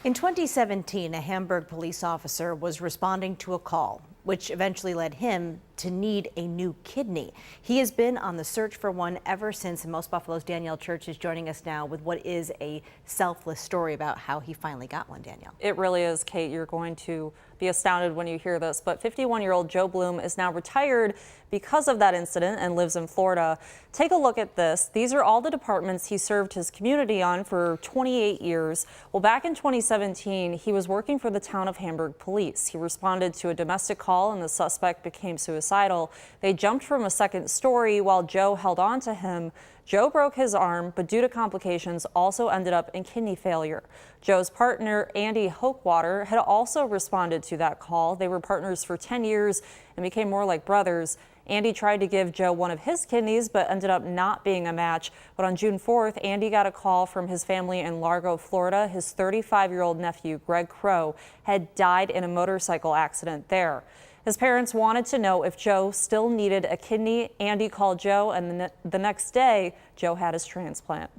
In 2017, a Hamburg police officer was responding to a call, which eventually led him to need a new kidney. He has been on the search for one ever since, and Most Buffalo's Danielle Church is joining us now with what is a selfless story about how he finally got one. Danielle. It really is, Kate. You're going to be astounded when you hear this, but 51-year-old Joe Bloom is now retired because of that incident and lives in Florida. Take a look at this. These are all the departments he served his community on for 28 years. Well, back in 2017, he was working for the town of Hamburg police. He responded to a domestic call and the suspect became suicidal. They jumped from a second story while Joe held on to him. Joe broke his arm, but due to complications also ended up in kidney failure. Joe's partner, Andy Hochwater, had also responded to that call. They were partners for 10 years and became more like brothers. Andy tried to give Joe one of his kidneys, but ended up not being a match. But on June 4th, Andy got a call from his family in Largo, Florida. His 35-year-old nephew, Greg Crow, had died in a motorcycle accident there. His parents wanted to know if Joe still needed a kidney. Andy called Joe, and the next day, Joe had his transplant.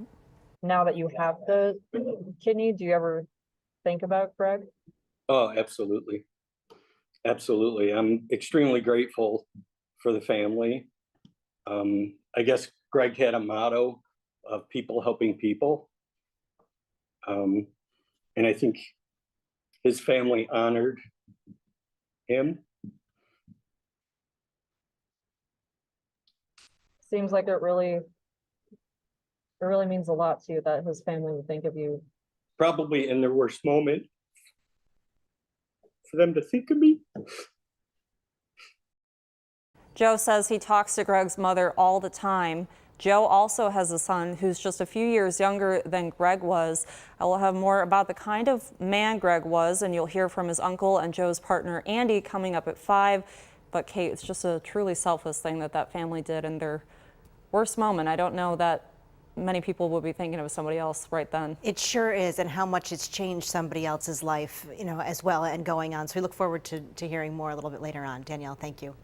Now that you have the kidney, do you ever think about Greg? Oh, absolutely. Absolutely. I'm extremely grateful for the family. I guess Greg had a motto of people helping people. And I think his family honored him. Seems like it really means a lot to you that his family would think of you. Probably in their worst moment, for them to think of me. Joe says he talks to Greg's mother all the time. Joe also has a son who's just a few years younger than Greg was. I will have more about the kind of man Greg was, and you'll hear from his uncle and Joe's partner, Andy, coming up at 5. But Kate, it's just a truly selfless thing that family did in their worst moment. I don't know that many people will be thinking of somebody else right then. It sure is, and how much it's changed somebody else's life, as well, and going on. So we look forward to hearing more a little bit later on. Danielle, thank you.